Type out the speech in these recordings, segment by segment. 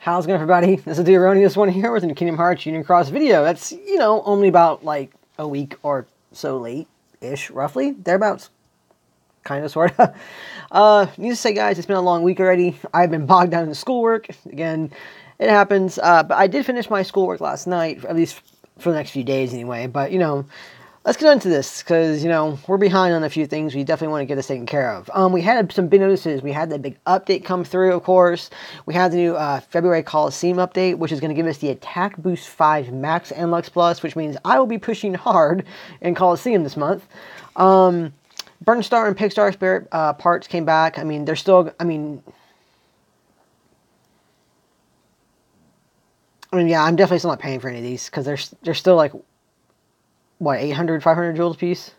How's it going, everybody? This is the Erroneous One here with a Kingdom Hearts Union Cross video. That's, only about like a week or so late-ish, roughly. Thereabouts. Kind of, sort of. Needless to say, guys, it's been a long week already. I've been bogged down in schoolwork. Again, it happens. But I did finish my schoolwork last night, at least for the next few days anyway. But, let's get into this because, we're behind on a few things. We definitely want to get this taken care of. We had some big notices. We had the big update come through, of course. We had the new February Coliseum update, which is going to give us the Attack Boost 5 Max and Lux Plus, which means I will be pushing hard in Coliseum this month. Burn Star and Pigstar Spirit parts came back. I mean, they're still, yeah, I'm definitely still not paying for any of these because they're still like, what, 800, 500 jewels a piece?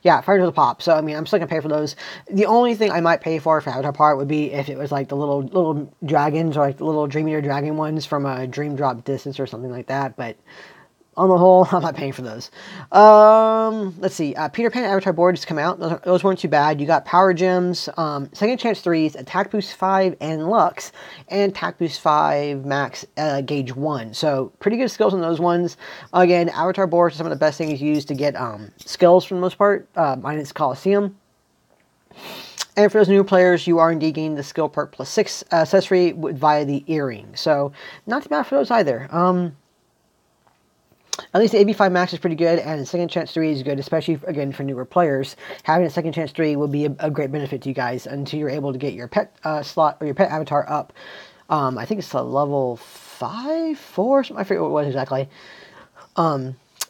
Yeah, 500 jewels a pop. So, I'm still going to pay for those. The only thing I might pay for Avatar part would be if it was like the little dragons or like the little Dream Eater Dragon ones from a Dream Drop Distance or something like that. But on the whole, I'm not paying for those. Let's see. Peter Pan Avatar boards come out. Those weren't too bad. You got Power Gems, Second Chance 3s, Attack Boost 5 and Lux, and Attack Boost 5 Max Gauge 1. So, pretty good skills on those ones. Again, Avatar boards are some of the best things used to get skills for the most part, minus Coliseum. And for those new players, you are indeed getting the skill perk plus 6 accessory via the earring. So, not too bad for those either. At least the AB5 Max is pretty good, and Second Chance 3 is good, especially, again, for newer players. Having a Second Chance 3 will be a great benefit to you guys until you're able to get your pet slot or your pet avatar up. I think it's a level 5, 4, something. I forget what it was exactly.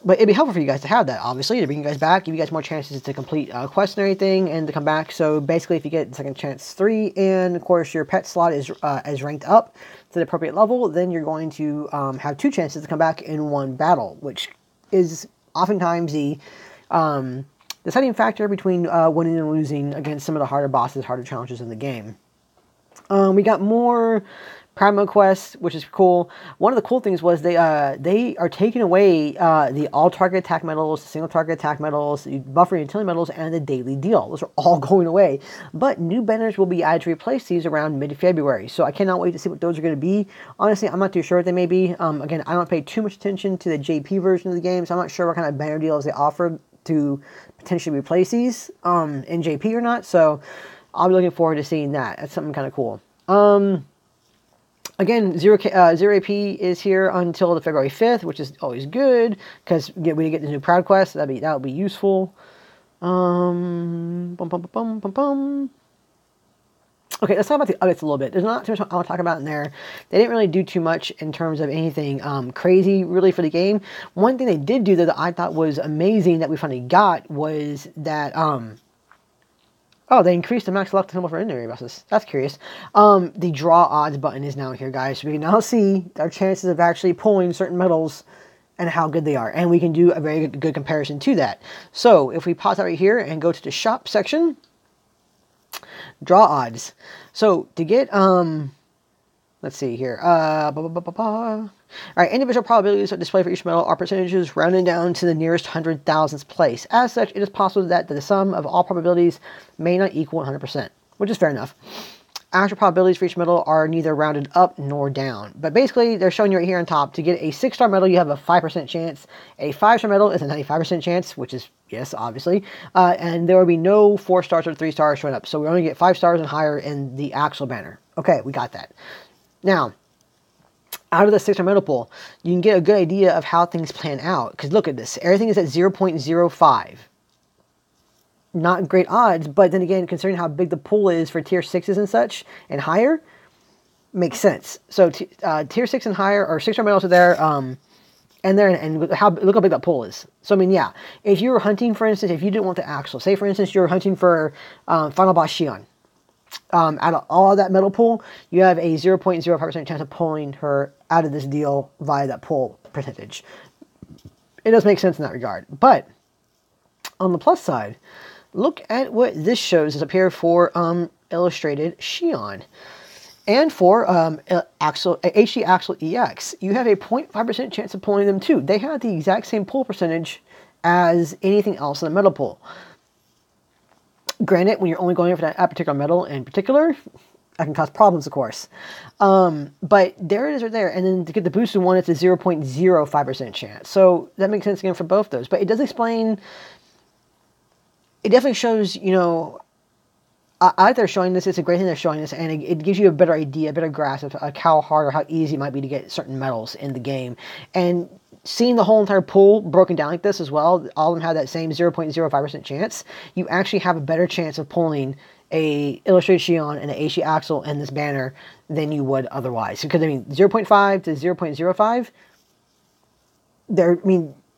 But it'd be helpful for you guys to have that, obviously, to bring you guys back, give you guys more chances to complete quests and everything, and to come back. So basically, if you get Second Chance 3, and of course your pet slot is ranked up to the appropriate level, then you're going to have 2 chances to come back in one battle, which is oftentimes the deciding factor between winning and losing against some of the harder bosses, harder challenges in the game. We got more Primo quests, which is cool. One of the cool things was they are taking away the all-target attack medals, the single-target attack medals, the buffer utility medals, and the daily deal. Those are all going away. But new banners will be added to replace these around mid-February. So I cannot wait to see what those are going to be. Honestly, I'm not too sure what they may be. Again, I don't pay too much attention to the JP version of the game, so I'm not sure what kind of banner deals they offer to potentially replace these in JP or not. So I'll be looking forward to seeing that. That's something kind of cool. Again, Zero AP is here until the February 5th, which is always good, because when you get the new Proud Quest, that would be useful. Okay, let's talk about the updates a little bit. There's not too much I want to talk about in there. They didn't really do too much in terms of anything crazy, really, for the game. One thing they did do, though, that I thought was amazing that we finally got was that... Oh, they increased the max luck symbol for ordinary bosses. That's curious. The draw odds button is now here, guys. So we can now see our chances of actually pulling certain medals and how good they are. And we can do a very good comparison to that. So if we pause that right here and go to the shop section, draw odds. So to get, let's see here. All right, individual probabilities are displayed for each medal are percentages rounded down to the nearest 100,000th place. As such, it is possible that the sum of all probabilities may not equal 100%, which is fair enough. Actual probabilities for each medal are neither rounded up nor down. But basically, they're showing you right here on top. To get a 6-star medal, you have a 5% chance. A 5-star medal is a 95% chance, which is, yes, obviously. And there will be no 4 stars or 3 stars showing up. So we only get 5 stars and higher in the actual banner. Okay, we got that. Now, out of the 6-star medal pool, you can get a good idea of how things plan out. Because look at this. Everything is at 0.05. Not great odds, but then again, considering how big the pool is for tier 6s and such, and higher, makes sense. So tier 6 and higher, or 6-star medals are there, and look how big that pool is. So, yeah, if you were hunting, for instance, if you didn't want the actual, say, for instance, you were hunting for Final Boss Xion, out of all of that medal pool, you have a 0.05% chance of pulling her out of this deal via that pull percentage. It does make sense in that regard. But on the plus side, look at what this shows is up here for Illustrated Xion. And for HD Axel EX, you have a 0.5% chance of pulling them too. They have the exact same pull percentage as anything else in the medal pool. Granted, when you're only going for that particular medal in particular, That can cause problems, of course. But there it is right there. And then to get the boosted one, it's a 0.05% chance. So that makes sense again for both those. But it does explain, it definitely shows, you know, I like they're showing this. It's a great thing they're showing this, and it gives you a better idea, a better grasp of like how hard or how easy it might be to get certain medals in the game. And seeing the whole entire pool broken down like this as well, all of them have that same 0.05% chance, you actually have a better chance of pulling a Illustrated Shion and an HD Axel in this banner than you would otherwise. Because, I mean, 0.5 to 0.05,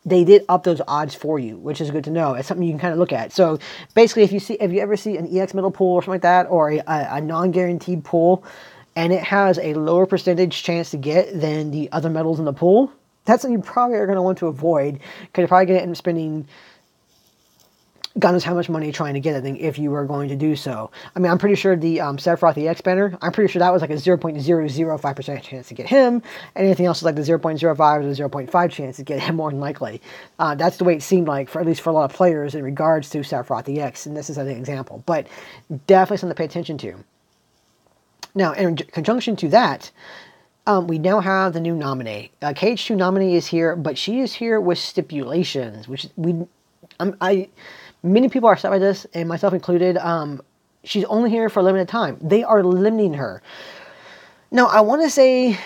they did up those odds for you, which is good to know. It's something you can kind of look at. So basically, if you ever see an EX medal pool or something like that, or a non-guaranteed pool, and it has a lower percentage chance to get than the other medals in the pool, that's something you probably are going to want to avoid, because you're probably going to end up spending God knows how much money trying to get that thing if you were going to do so. I mean, I'm pretty sure the Sephiroth EX banner, I'm pretty sure that was like a 0.005% chance to get him, and anything else is like the 0.05 or the 0.5 chance to get him more than likely. That's the way it seemed like, for at least for a lot of players, in regards to Sephiroth EX, and this is an example. But definitely something to pay attention to. Now, in conjunction to that, we now have the new Namine. KH2 Namine is here, but she is here with stipulations, which many people are upset by this, and myself included. She's only here for a limited time. They are limiting her. Now, I want to say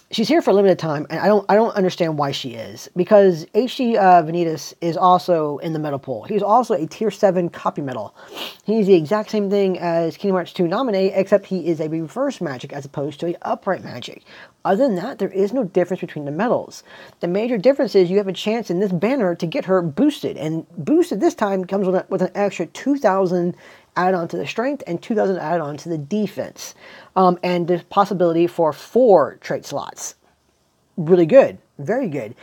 she's here for a limited time, and I don't understand why she is, because HD Vanitas is also in the medal pool. He's also a tier 7 copy medal. He's the exact same thing as Kingdom Hearts 2 Namine, except he is a reverse magic as opposed to an upright magic. Other than that, there is no difference between the medals. The major difference is you have a chance in this banner to get her boosted, and boosted this time comes with an extra 2,000 added on to the strength and 2,000 added on to the defense. And the possibility for 4 trait slots. Really good. Very good.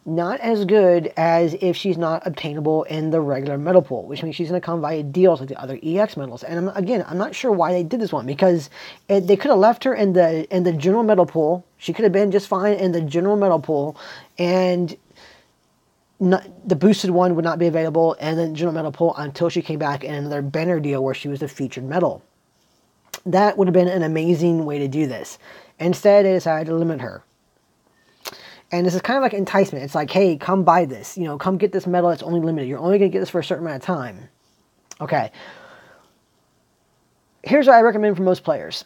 Not as good as if she's not obtainable in the regular medal pool, which means she's going to come via deals like the other EX medals. And I'm not sure why they did this one, because they could have left her in the general medal pool. She could have been just fine in the general medal pool, and the boosted one would not be available in the general medal pool until she came back in another banner deal where she was the featured medal. That would have been an amazing way to do this. Instead, they decided to limit her. And this is kind of like enticement. It's like, hey, come buy this. You know, come get this medal. It's only limited. You're only going to get this for a certain amount of time. Okay. Here's what I recommend for most players.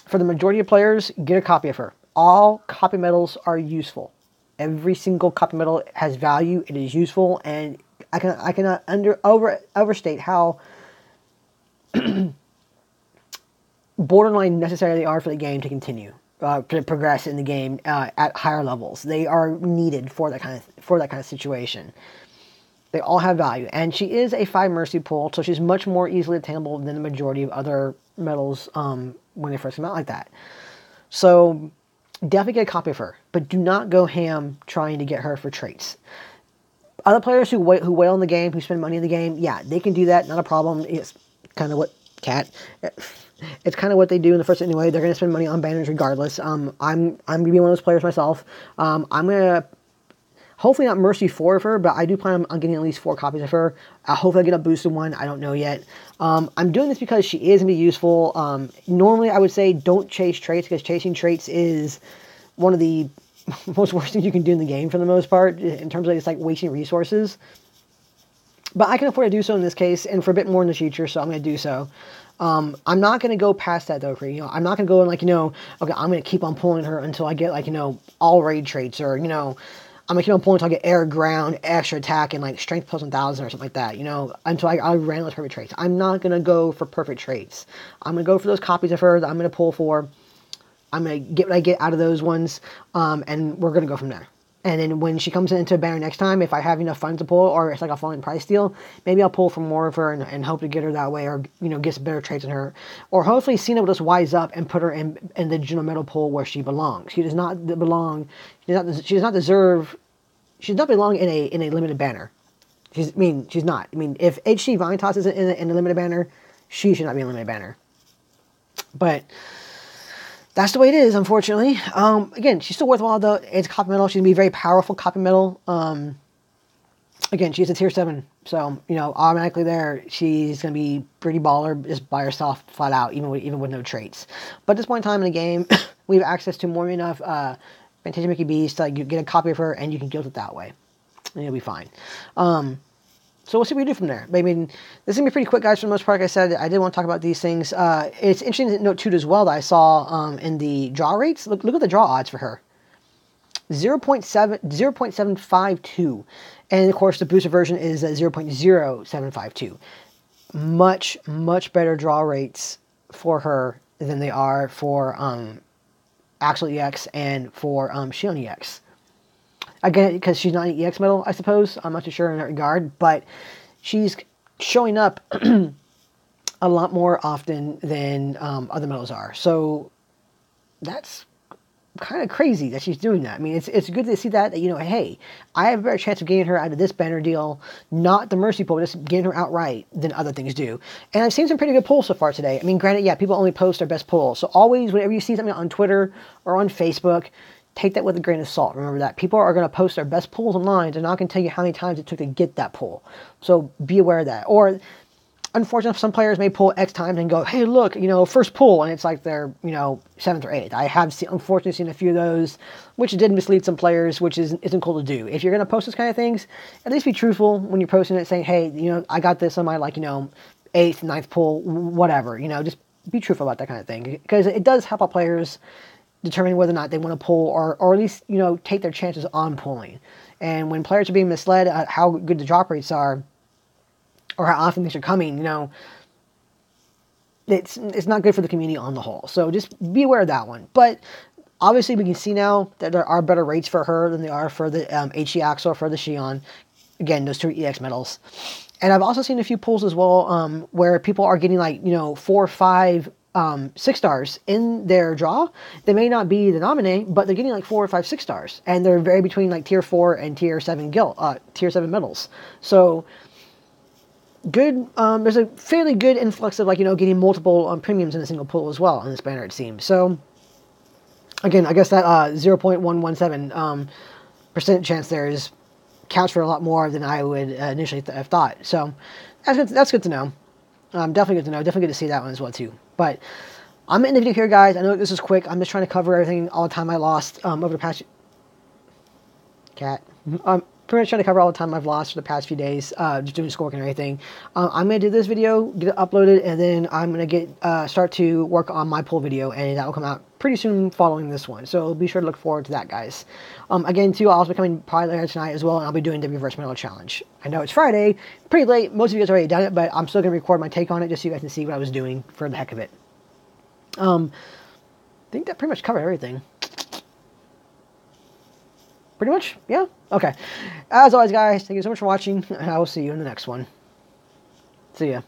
For the majority of players, get a copy of her. All copy medals are useful. Every single copy medal has value. It is useful. And I cannot overstate how borderline necessary they are for the game to continue. To progress in the game at higher levels. They are needed for that kind of situation. They all have value, and she is a 5 mercy pool, so she's much more easily attainable than the majority of other medals when they first come out like that. So definitely get a copy of her, but do not go ham trying to get her for traits. Other players who wail in the game, who spend money in the game, yeah, they can do that, not a problem. It's kind of what It's kind of what they do in the first anyway. They're going to spend money on banners regardless. I'm going to be one of those players myself. I'm going to hopefully not Mercy 4 of her, but I do plan on getting at least 4 copies of her. Hopefully I get a boosted one. I don't know yet. I'm doing this because she is going to be useful. Normally I would say don't chase traits, because chasing traits is one of the most worst things you can do in the game for the most part, in terms of it's like wasting resources. But I can afford to do so in this case, and for a bit more in the future, so I'm going to do so. I'm not going to go past that, though, you know, I'm not going to go and, like, you know, okay, I'm going to keep on pulling her until I get, like, you know, all raid traits, or, you know, I'm going to keep on pulling until I get air, ground, extra attack, and, like, strength plus 1,000 or something like that, you know, until I ran those perfect traits. I'm not going to go for perfect traits. I'm going to go for those copies of her that I'm going to pull for. I'm going to get what I get out of those ones, and we're going to go from there. And then when she comes into a banner next time, if I have enough funds to pull, or it's like a falling price deal, maybe I'll pull for more of her and hope to get her that way, or, you know, get some better traits in her. Or hopefully Cena will just wise up and put her in the general medal pool where she belongs. She does not belong, she does not belong in a limited banner. She's not. I mean, if HC Vanitas isn't in a limited banner, she should not be in a limited banner. But that's the way it is, unfortunately. Again, she's still worthwhile, though. It's copy medal. She's going to be a very powerful copy medal. again, she's a tier 7, so, you know, automatically there, she's going to be pretty baller just by herself, flat out, even with no traits. But at this point in time in the game, we have access to more than enough Fantasia Mickey B's to, like, you get a copy of her, and you can guild it that way, and you'll be fine. So we'll see what we do from there. But, I mean, this is going to be pretty quick, guys, for the most part. Like I said, I did want to talk about these things. It's interesting to note, too, as well, that I saw in the draw rates. Look at the draw odds for her. 0.752, and of course the booster version is 0.0752. Much better draw rates for her than they are for Axel EX and for Shion EX. Again, because she's not an EX medal, I suppose. I'm not too sure in that regard, but she's showing up a lot more often than other medals are. So that's kind of crazy that she's doing that. I mean, it's good to see that, you know, hey, I have a better chance of getting her out of this banner deal, not the Mercy pool, but just getting her outright than other things do. And I've seen some pretty good pulls so far today. I mean, granted, yeah, people only post their best pull. So always, whenever you see something on Twitter or on Facebook, take that with a grain of salt. Remember that. People are going to post their best pulls online. They're not going to tell you how many times it took to get that pull. So be aware of that. Or unfortunately, some players may pull X times and go, hey, look, you know, first pull, and it's like they're, you know, 7th or 8th. I have unfortunately seen a few of those, which did mislead some players, which isn't cool to do. If you're going to post this kind of things, at least be truthful when you're posting it, saying, hey, you know, I got this on my, like, you know, 8th, 9th pull, whatever. You know, just be truthful about that kind of thing, because it does help our players determine whether or not they want to pull, or at least, you know, take their chances on pulling. And when players are being misled at how good the drop rates are, or how often things are coming, you know, it's not good for the community on the whole. So just be aware of that one. But obviously we can see now that there are better rates for her than they are for the HE Axel or for the Shion. Again, those 2 EX medals. And I've also seen a few pulls as well where people are getting, like, you know, 4 or 5 6 stars in their draw. They may not be the Namine, but they're getting like 4 or 5 6 stars. And they're very between like tier 4 and tier 7 tier 7 medals. So good, there's a fairly good influx of, like, you know, getting multiple premiums in a single pull as well in this banner, it seems. So again, I guess that 0.117% chance there counts for a lot more than I would initially have thought. So that's good to know. Definitely good to know. Definitely good to see that one as well too. But I'm ending the video here, guys. I know this is quick. I'm just trying to cover everything, all the time I lost over the past... Cat. Pretty much trying to cover all the time I've lost for the past few days, just doing schoolwork and everything. I'm going to do this video, get it uploaded, and then I'm going to start to work on my pull video, and that will come out pretty soon following this one. So be sure to look forward to that, guys. Again, too, I'll also be coming probably later tonight as well, and I'll be doing the Reverse Medal Challenge. I know it's Friday, pretty late. Most of you guys already done it, but I'm still going to record my take on it just so you guys can see what I was doing for the heck of it. I think that pretty much covered everything. Pretty much? Yeah? Okay. As always, guys, thank you so much for watching, and I will see you in the next one. See ya.